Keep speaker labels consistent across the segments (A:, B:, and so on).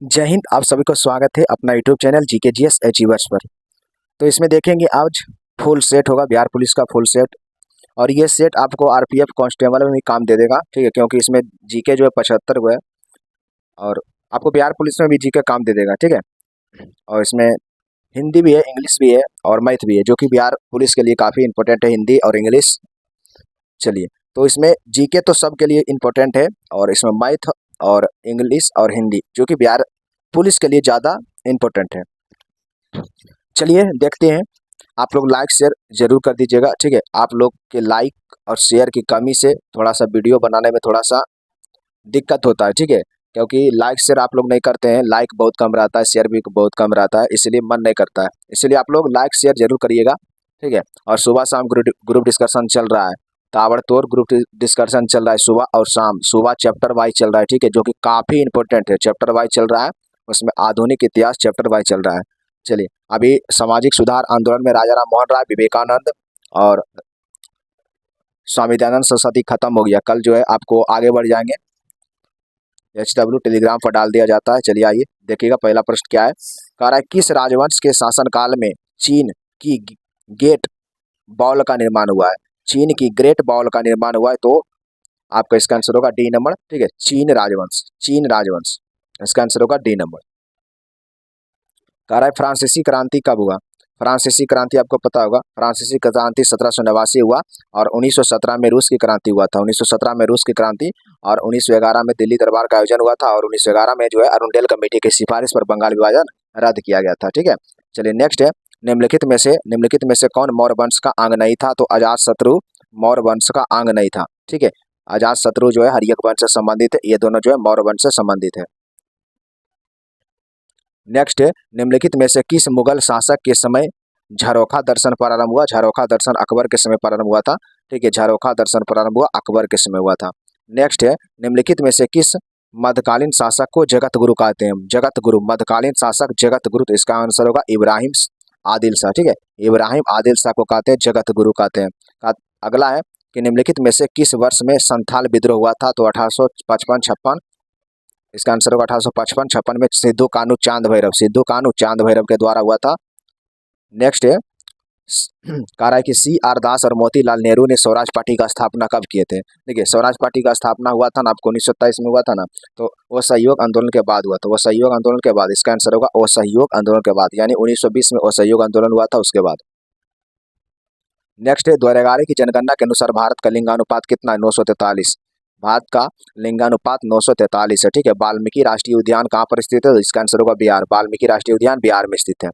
A: जय हिंद। आप सभी को स्वागत है अपना यूट्यूब चैनल GKGS अचीवर्स पर। तो इसमें देखेंगे आज फुल सेट होगा बिहार पुलिस का फुल सेट, और ये सेट आपको आरपीएफ कांस्टेबल में भी काम दे देगा, ठीक है, क्योंकि इसमें जीके जो है 75 को है, और आपको बिहार पुलिस में भी जीके काम दे देगा, ठीक है। और इसमें हिंदी भी है, इंग्लिश भी है और मैथ भी है, जो कि बिहार पुलिस के लिए काफ़ी इंपॉर्टेंट है, हिंदी और इंग्लिश। चलिए, तो इसमें जीके तो सबके लिए इम्पोर्टेंट है, और इसमें मैथ और इंग्लिश और हिंदी जो कि बिहार पुलिस के लिए ज़्यादा इम्पोर्टेंट है। चलिए देखते हैं। आप लोग लाइक शेयर जरूर कर दीजिएगा, ठीक है। आप लोग के लाइक और शेयर की कमी से थोड़ा सा वीडियो बनाने में थोड़ा सा दिक्कत होता है, ठीक है, क्योंकि लाइक शेयर आप लोग नहीं करते हैं, लाइक बहुत कम रहता है, शेयर भी बहुत कम रहता है, इसलिए मन नहीं करता है। इसलिए आप लोग लाइक शेयर जरूर करिएगा, ठीक है। और सुबह शाम ग्रुप डिस्कशन चल रहा है, ताबड़तोड़ ग्रुप डिस्कशन चल रहा है सुबह और शाम। सुबह चैप्टर वाइज चल रहा है, ठीक है, जो कि काफ़ी इंपॉर्टेंट है। चैप्टर वाइज चल रहा है, उसमें आधुनिक इतिहास चैप्टर वाइज चल रहा है। चलिए, अभी सामाजिक सुधार आंदोलन में राजा राम मोहन राय, विवेकानंद और स्वामी दयानंद सरस्वती खत्म हो गया। कल जो है आपको आगे बढ़ जाएंगे, HW टेलीग्राम पर डाल दिया जाता है। चलिए आइए देखिएगा, पहला प्रश्न क्या है। कह रहा है किस राजवंश के शासनकाल में चीन की गेट बॉल का निर्माण हुआ है। चीन की ग्रेट बॉल का निर्माण हुआ है, तो आपका इसका आंसर होगा डी नंबर, ठीक है, चीन राजवंश। चीन राजवंश, इसका आंसर होगा डी नंबर। कह रहा है फ्रांसीसी क्रांति कब हुआ। फ्रांसीसी क्रांति आपको पता होगा, फ्रांसीसी क्रांति 1789 हुआ, और 1917 में रूस की क्रांति हुआ था। 1917 में रूस की क्रांति, और 1911 में दिल्ली दरबार का आयोजन हुआ था, और 1911 में जो है अरुणडेल कमेटी की सिफारिश पर बंगाल विभाजन रद्द किया गया था, ठीक है। चलिए नेक्स्ट है, निम्नलिखित में से कौन मौर्य वंश का अंग नहीं था। तो अजातशत्रु मौर्य वंश का अंग नहीं था, ठीक है। अजातशत्रु जो है हर्यक वंश से संबंधित है, ये दोनों जो है मौर्य वंश से संबंधित है। नेक्स्ट है, निम्नलिखित में से किस मुगल शासक के समय झरोखा दर्शन प्रारंभ हुआ। झरोखा दर्शन अकबर के समय प्रारंभ हुआ था, ठीक है, झरोखा दर्शन प्रारंभ हुआ अकबर के समय हुआ था। नेक्स्ट है, निम्नलिखित में से किस मध्यकालीन शासक को जगत गुरु कहते हैं। जगत गुरु, मध्यकालीन शासक जगत गुरु, तो इसका आंसर होगा इब्राहिम आदिल शाह, ठीक है, इब्राहिम आदिल शाह को कहते हैं जगत गुरु कहते हैं। अगला है कि निम्नलिखित में से किस वर्ष में संथाल विद्रोह हुआ था। तो 1855-56, इसका आंसर होगा 1855-56 में सिद्धू कान्हू चांद भैरव, सिद्धू कान्हू चांद भैरव के द्वारा हुआ था। नेक्स्ट है, कह रहा है कि CR दास और मोतीलाल नेहरू ने स्वराज पार्टी का स्थापना कब किए थे। देखिए, स्वराज पार्टी का स्थापना हुआ था ना आपको 1927 में हुआ था ना, तो वो सहयोग आंदोलन के बाद हुआ था। वो सहयोग आंदोलन के बाद, इसका आंसर होगा असहयोग आंदोलन के बाद, यानी 1920 में असहयोग आंदोलन हुआ था, उसके बाद। नेक्स्ट है, 2011 की जनगणना के अनुसार भारत का लिंगानुपात कितना है। 943। भारत का लिंगानुपात 943 है, ठीक है। वाल्मीकि राष्ट्रीय उद्यान कहाँ पर स्थित है। इसका आंसर होगा बिहार। वाल्मीकि राष्ट्रीय उद्यान बिहार में स्थित है।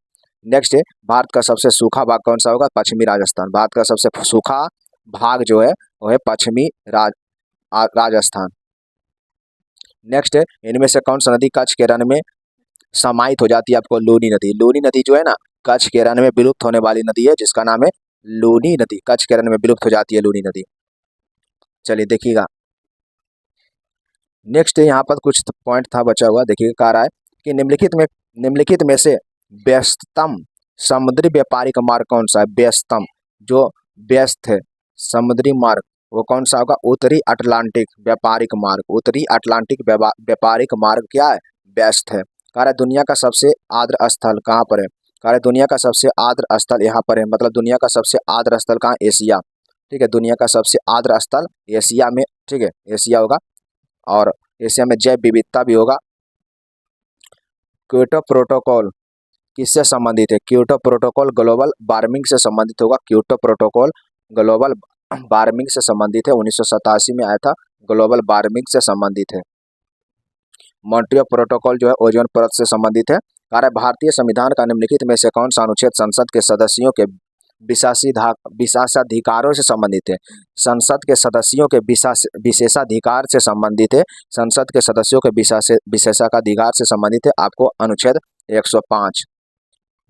A: नेक्स्ट है, भारत का सबसे सूखा भाग कौन सा होगा। पश्चिमी राजस्थान। भारत का सबसे सूखा भाग जो है वो है पश्चिमी राजस्थान। नेक्स्ट है, इनमें से कौन सा नदी कच्छ के रण में समाहित हो जाती है। आपको लूनी नदी, लूनी नदी जो है ना कच्छ के रण में विलुप्त होने वाली नदी है, जिसका नाम है लूनी नदी। कच्छ के रण में विलुप्त हो जाती है लूनी नदी। चलिए देखिएगा, नेक्स्ट यहाँ पर कुछ पॉइंट था बचा हुआ, देखिए कह रहा है कि निम्नलिखित में से व्यस्ततम समुद्री व्यापारिक मार्ग कौन सा है। व्यस्तम, जो व्यस्त है समुद्री मार्ग, वो कौन सा होगा। उत्तरी अटलांटिक व्यापारिक मार्ग। उत्तरी अटलांटिक व्यापारिक मार्ग क्या है, व्यस्त है। कह रहा है दुनिया का सबसे आर्द्र स्थल कहाँ पर है। कह रहा है दुनिया का सबसे आर्द्र स्थल यहाँ पर है, मतलब दुनिया का सबसे आर्द्र स्थल कहाँ, एशिया, ठीक है। दुनिया का सबसे आर्द्र स्थल एशिया में, ठीक है, एशिया होगा, और एशिया में जैव विविधता भी होगा। क्योटो प्रोटोकॉल किससे संबंधित है। क्योटो प्रोटोकॉल ग्लोबल वार्मिंग से संबंधित होगा। क्योटो प्रोटोकॉल ग्लोबल वार्मिंग से संबंधित है, 1987 में आया था, ग्लोबल वार्मिंग से संबंधित है। मॉन्ट्रियल प्रोटोकॉल जो है ओजोन परत से संबंधित है। कार्य भारतीय संविधान का निम्नलिखित में से कौन सा अनुच्छेद संसद के सदस्यों के विशेषाधिकारों से संबंधित है। संसद के सदस्यों के विशेषाधिकार से संबंधित है। संसद के सदस्यों के विशेषाधिकार से संबंधित है, आपको अनुच्छेद 105।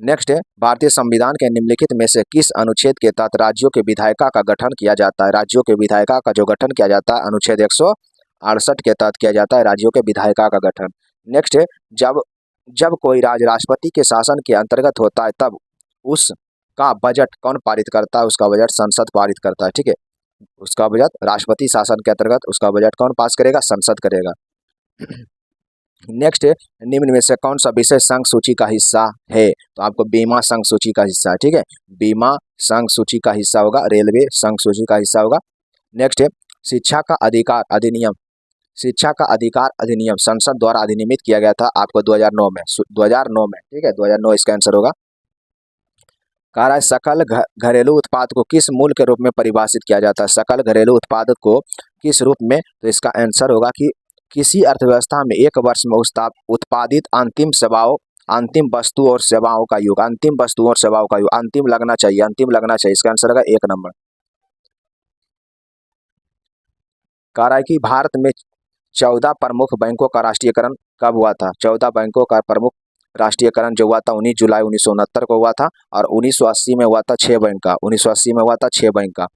A: नेक्स्ट है, भारतीय संविधान के निम्नलिखित में से किस अनुच्छेद के तहत राज्यों के विधायिका का गठन किया जाता है। राज्यों के विधायिका का जो गठन किया जाता है अनुच्छेद 168 के तहत किया जाता है, राज्यों के विधायिका का गठन। नेक्स्ट है, जब कोई राज्य राष्ट्रपति के शासन के अंतर्गत होता है, तब उसका बजट कौन पारित करता है। उसका बजट संसद पारित करता है, ठीक है। उसका बजट राष्ट्रपति शासन के अंतर्गत उसका बजट कौन पास करेगा, संसद करेगा। नेक्स्ट है, निम्न में से कौन सा विषय संघ सूची का हिस्सा है? तो आपको बीमा संघ सूची का हिस्सा है, ठीक है, बीमा संघ सूची का हिस्सा होगा, रेलवे संघ सूची का हिस्सा होगा। नेक्स्ट है, शिक्षा का अधिकार अधिनियम, शिक्षा का अधिकार अधिनियम संसद द्वारा अधिनियमित किया गया था आपको 2009 में, 2009 में, ठीक है, 2009 इसका आंसर होगा। कह रहा है सकल घरेलू उत्पाद को किस मूल्य के रूप में परिभाषित किया जाता है? सकल घरेलू उत्पाद को किस रूप में? तो इसका आंसर होगा कि किसी अर्थव्यवस्था में एक वर्ष में उत्पादित अंतिम सेवाओं, अंतिम वस्तु और सेवाओं का योग, अंतिम वस्तुओं और सेवाओं का योग, अंतिम लगना चाहिए, अंतिम लगना चाहिए, इसका आंसर होगा 1 नंबर। कह रहा है कि भारत में 14 प्रमुख बैंकों का राष्ट्रीयकरण कब हुआ था? 14 बैंकों का प्रमुख राष्ट्रीयकरण जो हुआ था 19 जुलाई 1969 को हुआ था, और 1980 में हुआ था 6 बैंक का, 1980 में हुआ था 6 बैंक का।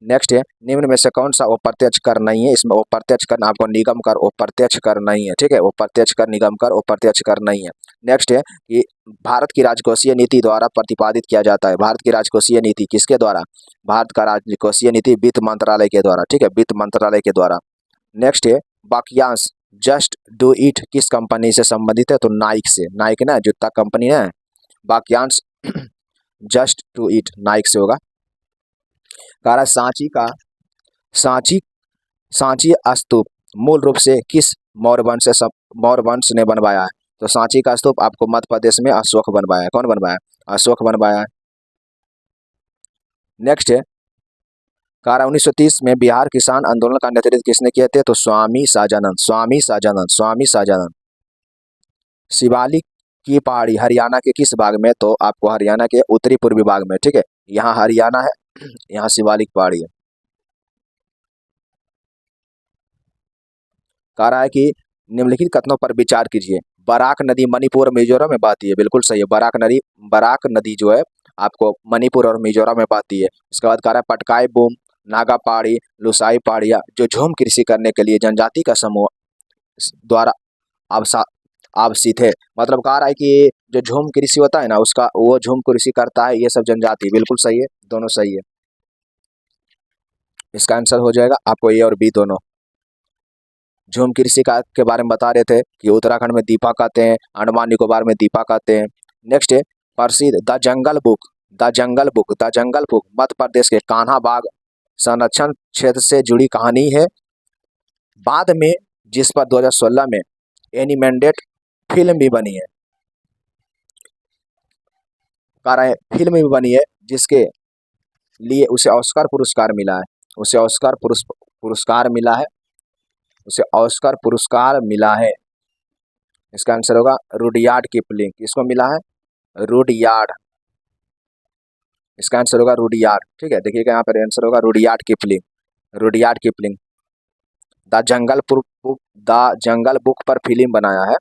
A: नेक्स्ट है, निम्न में से कौन सा अप्रत्यक्ष कर नहीं है? इसमें अप्रत्यक्ष कर आपको निगम कर, अप्रत्यक्ष कर नहीं है, ठीक है, अप्रत्यक्ष कर, निगम कर, अप्रत्यक्ष कर नहीं है। नेक्स्ट है कि भारत की राजकोषीय नीति द्वारा प्रतिपादित किया जाता है। भारत की राजकोषीय नीति किसके द्वारा? भारत का राजकोषीय नीति वित्त मंत्रालय के द्वारा, ठीक है, वित्त मंत्रालय के द्वारा। नेक्स्ट है, वाक्यांश जस्ट डू इट किस कंपनी से संबंधित है? तो नाइक से, नाइक ना जूता कंपनी है, वाक्यांश जस्ट डू इट नाइक से होगा। कह रहा है सांची सांची स्तूप मूल रूप से किस मौर्य वंश ने बनवाया है? तो सांची का स्तूप आपको मध्य प्रदेश में अशोक बनवाया है। कौन बनवाया? अशोक बनवाया है। नेक्स्ट है, कह रहा 1930 में बिहार किसान आंदोलन का नेतृत्व किसने किए थे? तो स्वामी साजानंद, स्वामी साजानंद, स्वामी साजानंद। शिवालिक की पहाड़ी हरियाणा के किस भाग में? तो आपको हरियाणा के उत्तरी पूर्वी भाग में, ठीक है, यहाँ हरियाणा है, यहाँ शिवालिक पहाड़ी है। कह रहा है कि निम्नलिखित कथनों पर विचार कीजिए। बराक नदी मणिपुर और मिजोरम में बहती है, बिल्कुल सही है, बराक नदी जो है आपको मणिपुर और मिजोरम में बहती है। इसके बाद कह रहा है पटकाई बूम, नागा पहाड़ी, लुसाई पहाड़ियाँ जो झूम कृषि करने के लिए जनजाति का समूह द्वारा आवासित है। मतलब कह रहा है कि जो झूम कृषि होता है ना, उसका वो झूम कृषि करता है, ये सब जनजाति, बिल्कुल सही है, दोनों सही है। इसका आंसर हो जाएगा आपको ए और बी दोनों। झूम कृषि का के बारे में बता रहे थे कि उत्तराखंड में दीपा कहते हैं, अंडमान निकोबार में दीपा कहते हैं। नेक्स्ट है प्रसिद्ध the jungle book, the jungle book, the jungle book Madhya Pradesh के कान्हा बाग संरक्षण क्षेत्र से जुड़ी कहानी है। बाद में जिस पर 2016 में एनिमेटेड फिल्म भी बनी है, कह रहे हैं फिल्म भी बनी है, जिसके लिए उसे ऑस्कर पुरस्कार मिला है, उसे ऑस्कर पुरस्कार मिला है, उसे ऑस्कर पुरस्कार मिला है। इसका आंसर होगा रुडयार्ड किपलिंग। किसको मिला है? रुडयार्ड, इसका आंसर होगा रुडयार्ड, ठीक है, देखिएगा यहाँ पर आंसर होगा Rudyard Kipling, Rudyard Kipling. The jungle book पर फिल्म बनाया है।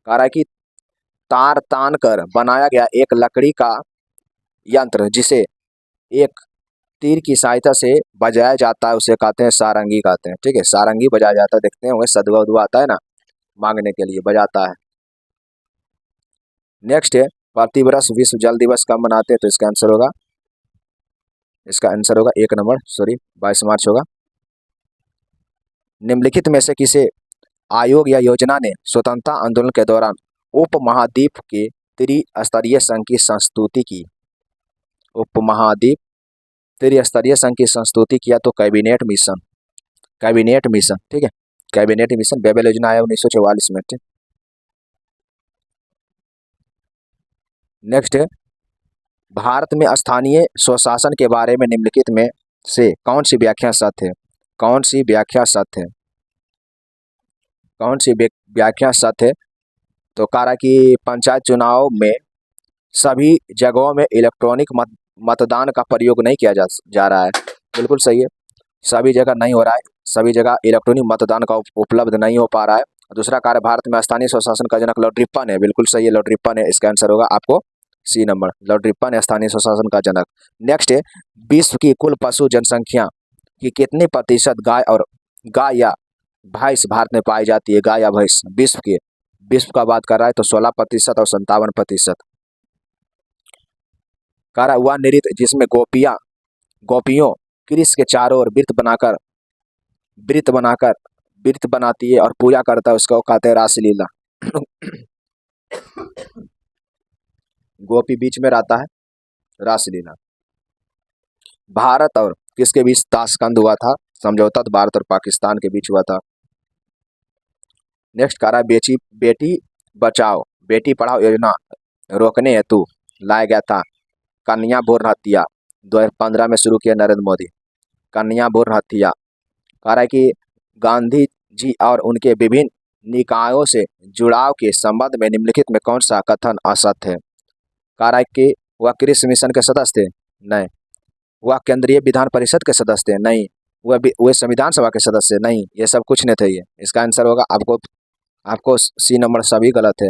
A: कह रहा है कि तार तान कर बनाया गया एक लकड़ी का यंत्र जिसे एक तीर की सहायता से बजाया जाता है, उसे कहते हैं सारंगी कहते हैं, ठीक है, सारंगी बजाया जाता है, देखते हैं सदुआ उदुआ आता है ना मांगने के लिए बजाता है। नेक्स्ट है प्रतिवर्ष विश्व जल दिवस कब मनाते हैं? तो इसका आंसर होगा 1 नंबर, सॉरी 22 मार्च होगा। निम्नलिखित में से किसे आयोग या योजना ने स्वतंत्रता आंदोलन के दौरान उपमहाद्वीप के त्रिस्तरीय संघ की संस्तुति की? उपमहाद्वीप त्रिस्तरीय संघ की संस्तुति किया तो कैबिनेट मिशन, कैबिनेट मिशन, ठीक है, कैबिनेट मिशन बेबल योजना आया 1944 में, ठीक। नेक्स्ट है भारत में स्थानीय स्वशासन के बारे में निम्नलिखित में से कौन सी व्याख्या सत्य है? कौन सी व्याख्या सत्य है? कौन सी व्याख्या सत्य है? तो कह रहा कि पंचायत चुनाव में सभी जगहों में इलेक्ट्रॉनिक मतदान का प्रयोग नहीं किया जा रहा है, बिल्कुल सही है, सभी जगह नहीं हो रहा है, सभी जगह इलेक्ट्रॉनिक मतदान का उपलब्ध नहीं हो पा रहा है। दूसरा कार्य भारत में स्थानीय स्वशासन का जनक लॉर्ड रिपन है, बिल्कुल सही है, लॉर्ड रिपन है, इसका आंसर होगा आपको सी नंबर, लॉर्ड रिपन है स्थानीय स्वशासन का जनक। नेक्स्ट है विश्व की कुल पशु जनसंख्या की कितनी प्रतिशत गाय या भैंस भारत में पाई जाती है? गाय या भैंस विश्व का बात कर रहा है तो 16% और 57%। कह रहा वह नृत्य जिसमें गोपियों कृष्ण के चारों ओर वृत्त बनाती है और पूजा करता है, उसको कहते हैं रासलीला, गोपी बीच में रहता है, रासलीला। भारत और किसके बीच ताशकंद हुआ था? समझौता तो भारत और पाकिस्तान के बीच हुआ था। नेक्स्ट कह रहा है बेटी बचाओ बेटी पढ़ाओ योजना रोकने हेतु लाया गया था कन्या भ्रूण हत्या, 2015 में शुरू किया नरेंद्र मोदी। कन्या भ्रूण हत्या कह रहा है कि गांधी जी और उनके विभिन्न निकायों से जुड़ाव के संबंध में निम्नलिखित में कौन सा कथन असत्य है? कह रहा है कि वह कृषि मिशन के सदस्य थे? नहीं। वह केंद्रीय विधान परिषद के सदस्य थे? नहीं। वह संविधान सभा के सदस्य? नहीं। ये सब कुछ नहीं थे। ये इसका आंसर होगा आपको सी नंबर सभी गलत है।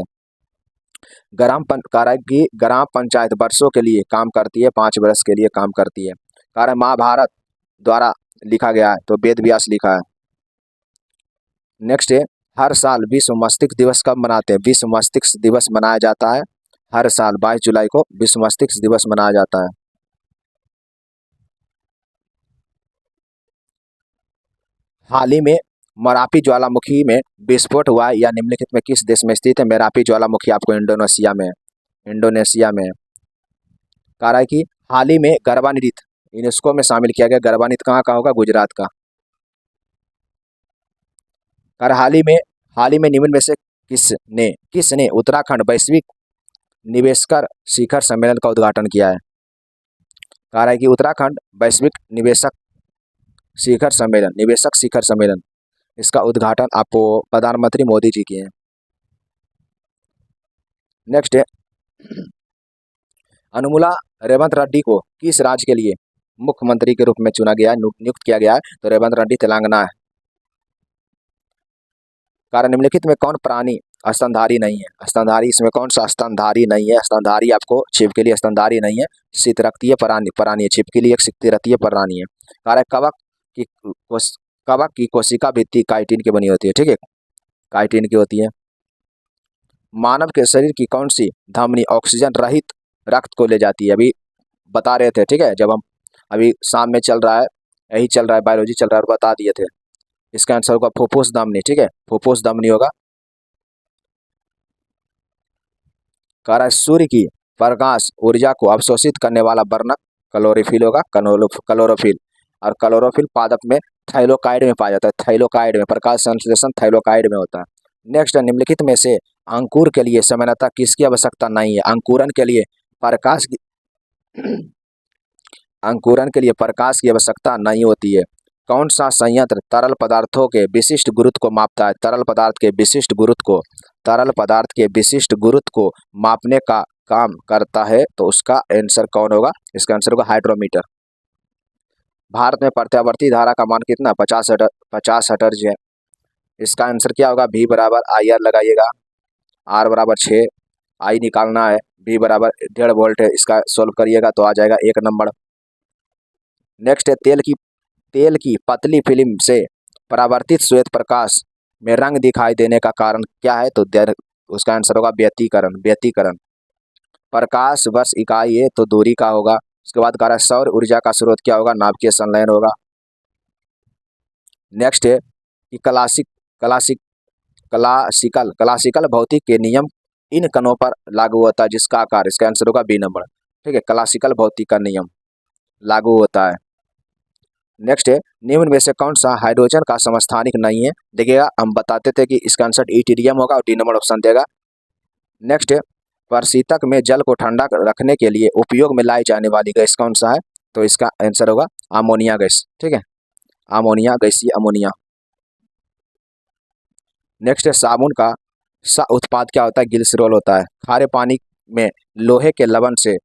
A: कह रहा है कि ग्राम पंचायत वर्षों के लिए काम करती है, 5 वर्ष के लिए काम करती है। कह रहा है महाभारत द्वारा लिखा गया है, तो वेद व्यास लिखा है। नेक्स्ट है हर साल विश्व मस्तिष्क दिवस कब मनाते हैं? विश्व मस्तिष्क दिवस मनाया जाता है हर साल 22 जुलाई को विश्व मस्तिष्क दिवस मनाया जाता है। हाल ही में मरापी ज्वालामुखी में विस्फोट हुआ है, या निम्नलिखित में किस देश में स्थित है? मरापी ज्वालामुखी आपको इंडोनेशिया में है। कह रहा है कि हाल ही में गरबा नृत्य यूनेस्को में शामिल किया गया। गरबा नृत्य कहाँ का होगा? गुजरात का। कह रहा हाल ही में निम्न में से किसने उत्तराखंड वैश्विक निवेशकर शिखर सम्मेलन का उद्घाटन किया है? कह रहा है कि उत्तराखंड वैश्विक निवेशक शिखर सम्मेलन इसका उद्घाटन आपको प्रधानमंत्री मोदी जी किए हैं। नेक्स्ट है अनुमुला रेवंत रेड्डी को किस राज्य के लिए मुख्यमंत्री के रूप में चुना गया है, नियुक्त किया गया है? तो रेवंत रेड्डी तेलंगाना है। कारण निम्नलिखित में कौन प्राणी स्तनधारी नहीं है? स्तनधारी इसमें कौन सा स्तनधारी नहीं है? स्तनधारी आपको छिपकली लिए स्तनधारी नहीं है, शीतरक्तीय प्राणी है। छिपकली एक शीतरक्तीय प्राणी है। कारण कवक की कोशिका भित्ति काइटिन की बनी होती है, ठीक है, काइटिन की होती है। मानव के शरीर की कौन सी धमनी ऑक्सीजन रहित रक्त को ले जाती है? अभी बता रहे थे, ठीक है, जब हम अभी शाम में चल रहा है, यही चल रहा है, बायोलॉजी चल रहा है, और बता दिए थे। इसका आंसर होगा फुफ्फुस धमनी, ठीक है, फुफ्फुस धमनी होगा। कह रहा है सूर्य की प्रकाश ऊर्जा को अवशोषित करने वाला वर्णक क्लोरोफिल होगा, क्लोरोफिल। और क्लोरोफिल पादप में थाइलोकाइड में पाया जाता है। थाइलोकाइड में प्रकाश संश्लेषण थाइलोकाइड में होता है। नेक्स्ट, निम्नलिखित में से अंकुर के लिए सामान्यतः किसकी आवश्यकता नहीं है? अंकुरन के लिए प्रकाश की आवश्यकता नहीं होती है। कौन सा संयंत्र तरल पदार्थों के विशिष्ट गुरुत्व को मापता है? तरल पदार्थ के विशिष्ट गुरुत्व को मापने का काम करता है, तो उसका आंसर कौन होगा? इसका आंसर होगा हाइड्रोमीटर। भारत में प्रत्यावर्ती धारा का मान कितना? 50 हर्ट्ज है। इसका आंसर क्या होगा? V बराबर IR लगाइएगा, R बराबर 6, I निकालना है, V बराबर 1.5 वोल्ट है। इसका सोल्व करिएगा तो आ जाएगा 1 नंबर। नेक्स्ट है तेल की पतली फिल्म से परावर्तित श्वेत प्रकाश में रंग दिखाई देने का कारण क्या है? तो उसका आंसर होगा व्यतिकरण। प्रकाश वर्ष इकाई है तो दूरी का होगा। उसके बाद कह रहा है सौर ऊर्जा का स्रोत क्या होगा? नाभिकीय संलयन होगा। नेक्स्ट है कि क्लासिकल भौतिक के नियम इन कणों पर लागू होता है जिसका आकार, इसका आंसर होगा B नंबर, ठीक है, क्लासिकल भौतिक का नियम लागू होता है। नेक्स्ट है निम्न में से कौन सा हाइड्रोजन का समस्थानिक नहीं है? देखिएगा, हम बताते थे कि इसका आंसर ईटीरियम होगा और D नंबर ऑप्शन देगा। नेक्स्ट है प्रशीतक में जल को ठंडा रखने के लिए उपयोग में लाई जाने वाली गैस कौन सा है? तो इसका आंसर होगा अमोनिया गैस, ठीक है, अमोनिया गैसीय अमोनिया। नेक्स्ट है साबुन का उत्पाद क्या होता है? ग्लिसरॉल होता है। खारे पानी में लोहे के लवण से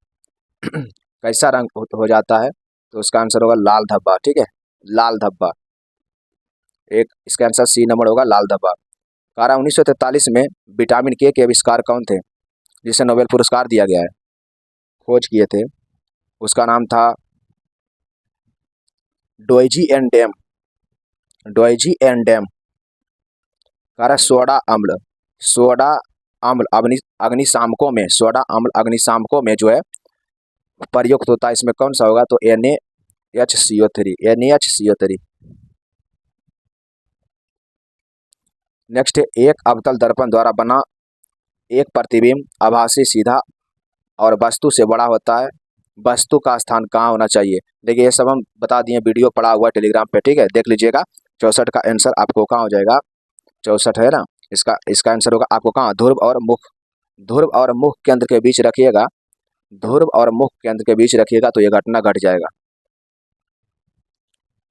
A: कैसा रंग हो जाता है? तो उसका आंसर होगा लाल धब्बा, ठीक है, लाल धब्बा। इसका आंसर C नंबर होगा, लाल धब्बा। 1943 में विटामिन के आविष्कार कौन थे जिसे नोबेल पुरस्कार दिया गया है? खोज किए थे, उसका नाम था डोइजी एंड डैम। सोडा अम्ल अग्निशामकों में जो है प्रयुक्त होता है, इसमें कौन सा होगा? तो NaHCO3। नेक्स्ट है एक अवतल दर्पण द्वारा बना एक प्रतिबिंब आभासी सीधा और वस्तु से बड़ा होता है, वस्तु का स्थान कहाँ होना चाहिए। देखिए ये सब हम बता दिए, वीडियो पड़ा हुआ टेलीग्राम पे, ठीक है, देख लीजिएगा। 64 का आंसर आपको कहाँ हो जाएगा, 64 है ना, इसका इसका आंसर होगा आपको कहाँ, ध्रुव और मुख, ध्रुव और मुख केंद्र के बीच रखिएगा, ध्रुव और मुख केंद्र के बीच रखिएगा तो ये घटना घट जाएगा।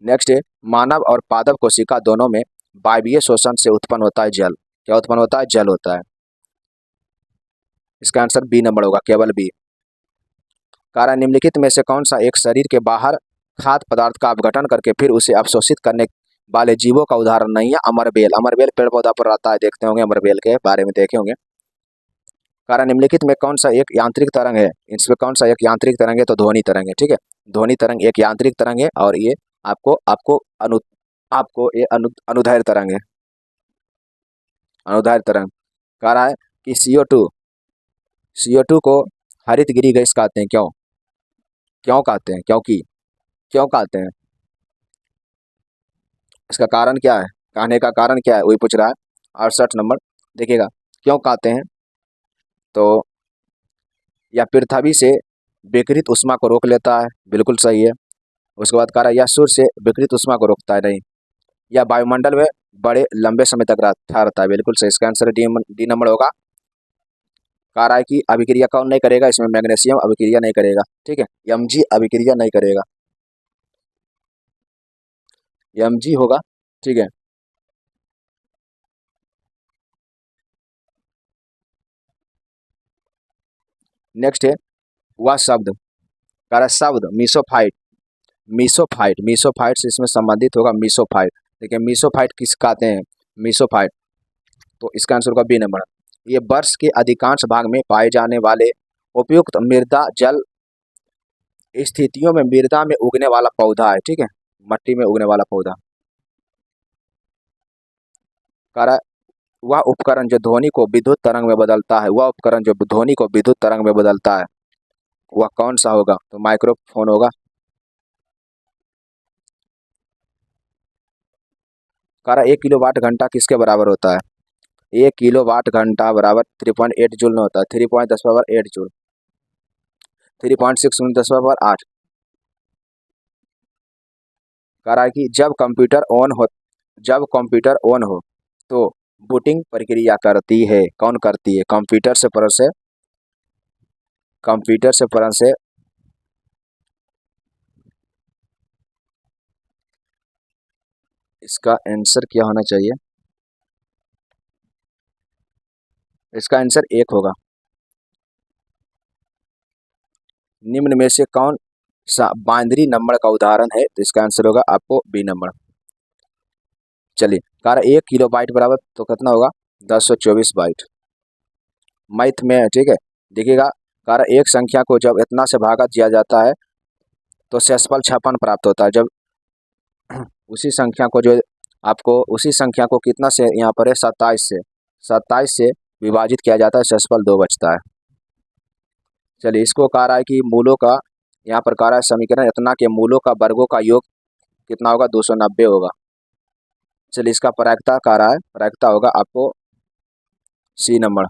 A: नेक्स्ट है, मानव और पादप कोशिका दोनों में वायवीय शोषण से उत्पन्न होता है जल। क्या उत्पन्न होता है, जल होता है। इसका आंसर बी नंबर होगा, केवल बी। कारण निम्नलिखित में से कौन सा एक शरीर के बाहर खाद्य पदार्थ का अपघटन करके फिर उसे अवशोषित करने वाले जीवों का उदाहरण नहीं है। अमरबेल, अमरबेल पेड़ पौधा पर रहता है, देखते होंगे, अमरबेल के बारे में देखे होंगे। कारण निम्नलिखित में कौन सा एक यांत्रिक तरंग है, इसमें कौन सा एक यांत्रिक तरंग है, तो ध्वनि तरंग है, ठीक है। ध्वनि तरंग एक यांत्रिक तरंग है और ये आपको आपको अनु आपको ये अनुदैर्ध्य तरंग है, अनुदैर्ध्य तरंग। कह रहा है कि CO2 को हरित गृह गैस कहते हैं, क्यों, क्यों कहते हैं, क्योंकि, क्यों कहते हैं, इसका कारण क्या है, कहने का कारण क्या है, वही पूछ रहा है। 68 नंबर, देखिएगा, क्यों कहते हैं, तो यह पृथ्वी से विकिरित ऊष्मा को रोक लेता है, बिल्कुल सही है। उसके बाद कह रहा है यह सूर्य से विकिरित ऊष्मा को रोकता है, नहीं। यह वायुमंडल में बड़े लंबे समय तक ठहरता रहता है, बिल्कुल सही। इसका आंसर डी नंबर होगा। कह रहा है कि अभिक्रिया कौन नहीं करेगा, इसमें मैग्नीशियम अभिक्रिया नहीं करेगा, ठीक है, Mg अभिक्रिया नहीं करेगा, Mg होगा, ठीक है। नेक्स्ट है, वह शब्द, कह रहा है शब्द मीसोफाइट, मीसोफाइट, मीसोफाइट से इसमें संबंधित होगा, मीसोफाइट। देखिए मीसोफाइट किस कहते हैं, मीसोफाइट, तो इसका आंसर होगा बी नंबर। ये वर्ष के अधिकांश भाग में पाए जाने वाले उपयुक्त मृदा जल स्थितियों में मृदा में उगने वाला पौधा है, ठीक है, मट्टी में उगने वाला पौधा। कह रहा है वह उपकरण जो ध्वनि को विद्युत तरंग में बदलता है, वह उपकरण जो ध्वनि को विद्युत तरंग में बदलता है, वह कौन सा होगा, तो माइक्रोफोन होगा। कह रहा है 1 किलोवाट घंटा किसके बराबर होता है, 1 किलोवाट घंटा बराबर 3.8 जूल में होता है, 3.10⁸ जूल, 3.6 × 10⁸ 8। कह रहा है कि जब कंप्यूटर ऑन हो तो बूटिंग प्रक्रिया करती है, कौन करती है, कंप्यूटर से परत से इसका आंसर क्या होना चाहिए, इसका आंसर 1 होगा। निम्न में से कौन सा बाइनरी नंबर का उदाहरण है, तो इसका आंसर होगा आपको बी नंबर। चलिए, कह रहा है 1 किलोबाइट बराबर तो कितना होगा, 1024 बाइट, मैथ में है, ठीक है। देखिएगा, कह रहा है एक संख्या को जब इतना से भागा दिया जाता है तो शेषफल 56 प्राप्त होता है। जब उसी संख्या को जो आपको उसी संख्या को कितना से यहाँ पर है 27 से विभाजित किया जाता है, शेषफल 2 बचता है। चलिए, इसको कह रहा है कि मूलों का, यहाँ पर कह रहा है समीकरण इतना के मूलों का वर्गों का योग कितना होगा, 290 होगा। चलिए, इसका प्रायिकता कह रहा है, प्रायिकता होगा आपको सी नंबर।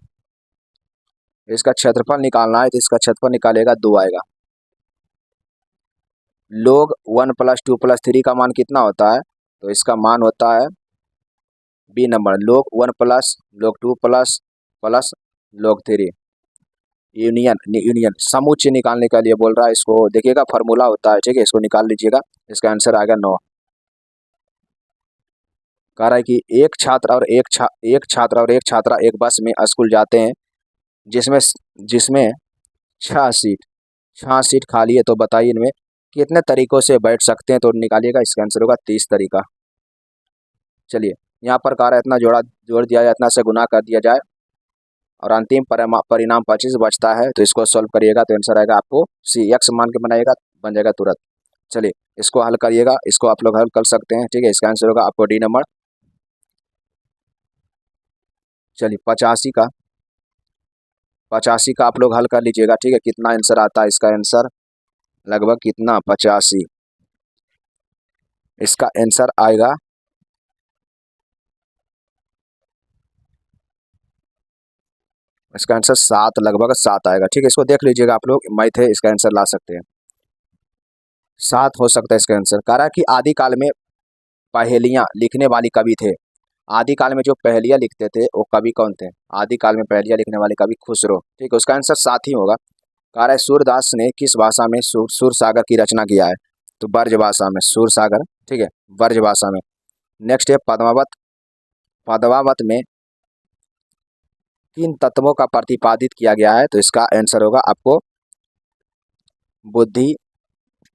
A: इसका क्षेत्रफल निकालना है तो इसका क्षेत्रफल निकालेगा 2 आएगा। log 1 + 2 + 3 का मान कितना होता है, तो इसका मान होता है B number, log 1 + log 2 + log 3। Union समुच्चय निकालने के लिए बोल रहा है, इसको देखिएगा, फार्मूला होता है, ठीक है, इसको निकाल लीजिएगा, इसका आंसर आएगा 9। कह रहा है कि एक छात्र और एक छात्रा एक बस में स्कूल जाते हैं जिसमें जिसमें 6 सीट खाली है, तो बताइए इनमें कितने तरीकों से बैठ सकते हैं, तो निकालिएगा, इसका आंसर होगा 30 तरीका। चलिए, यहाँ पर कह रहा है इतना जोड़ दिया जाए, इतना से गुना कर दिया जाए और अंतिम परिणाम 25 बचता है, तो इसको सॉल्व करिएगा तो आंसर आएगा आपको सी, x मान के बनाइएगा, बन जाएगा तुरंत। चलिए, इसको हल करिएगा, इसको आप लोग हल कर सकते हैं, ठीक है, इसका आंसर होगा आपको डी नंबर। चलिए, 85 का आप लोग हल कर लीजिएगा, ठीक है, कितना आंसर आता है, इसका आंसर लगभग कितना, 85, इसका आंसर आएगा इसका आंसर 7, लगभग 7 आएगा। ठीक है, इसको देख लीजिएगा आप लोग, मैथ है, इसका आंसर ला सकते हैं। 7 हो सकता है इसका आंसर। कह रहा है कि आदिकाल में पहेलियां लिखने वाली कवि थे। आदिकाल में जो पहेलियां लिखते थे वो कवि कौन थे? आदिकाल में पहेलियां लिखने वाले कवि खुसरो। ठीक है, उसका आंसर 7 ही होगा। कह रहा है सूरदास ने किस भाषा में सूर सागर की रचना किया है? तो ब्रज भाषा में सूर सागर। ठीक है, ब्रज भाषा में। नेक्स्ट है पद्मावत। पद्मावत में किन तत्वों का प्रतिपादित किया गया है? तो इसका आंसर होगा आपको बुद्धि,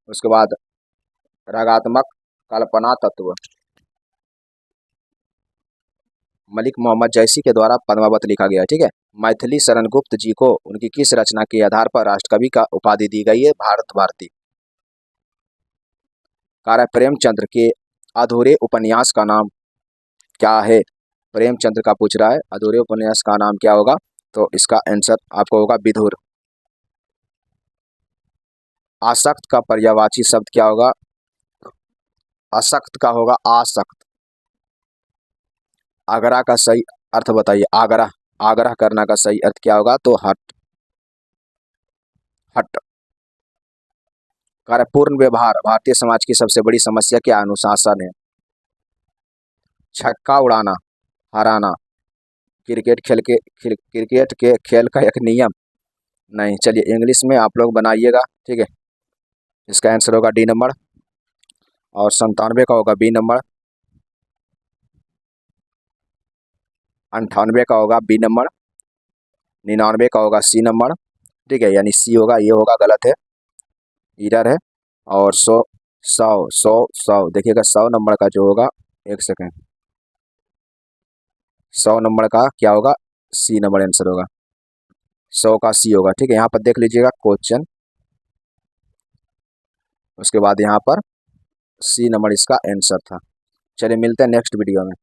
A: उसके बाद रागात्मक, कल्पना तत्व। मलिक मोहम्मद जैसी के द्वारा पद्मावत लिखा गया है। ठीक है, मैथिली शरण गुप्त जी को उनकी किस रचना के आधार पर राष्ट्रकवि का उपाधि दी गई है? भारत भारती। कार्य प्रेमचंद्र के अधूरे उपन्यास का नाम क्या है? प्रेमचंद्र का पूछ रहा है, अधूरे उपन्यास का नाम क्या होगा? तो इसका आंसर आपको होगा विधुर। आसक्त का पर्यायवाची शब्द क्या होगा? असक्त का होगा आसक्त। आगरा का सही अर्थ बताइए। आगरा, आग्रह करना का सही अर्थ क्या होगा? तो हट, हट। कार्य पूर्ण व्यवहार भारतीय समाज की सबसे बड़ी समस्या क्या? अनुशासन है। छक्का उड़ाना, हराना, क्रिकेट के खेल का एक नियम नहीं। चलिए इंग्लिश में आप लोग बनाइएगा। ठीक है, इसका आंसर होगा डी नंबर। और 97 का होगा बी नंबर। 98 का होगा बी नंबर। 99 का होगा सी नंबर। ठीक है, यानी सी होगा, ये होगा गलत है, इरर है। और 100 100 100 100 देखिएगा 100 नंबर का जो होगा, एक सेकेंड, 100 नंबर का क्या होगा? सी नंबर आंसर होगा। 100 का सी होगा। ठीक है, यहाँ पर देख लीजिएगा क्वेश्चन, उसके बाद यहाँ पर सी नंबर इसका आंसर था। चलिए मिलते हैं नेक्स्ट वीडियो में।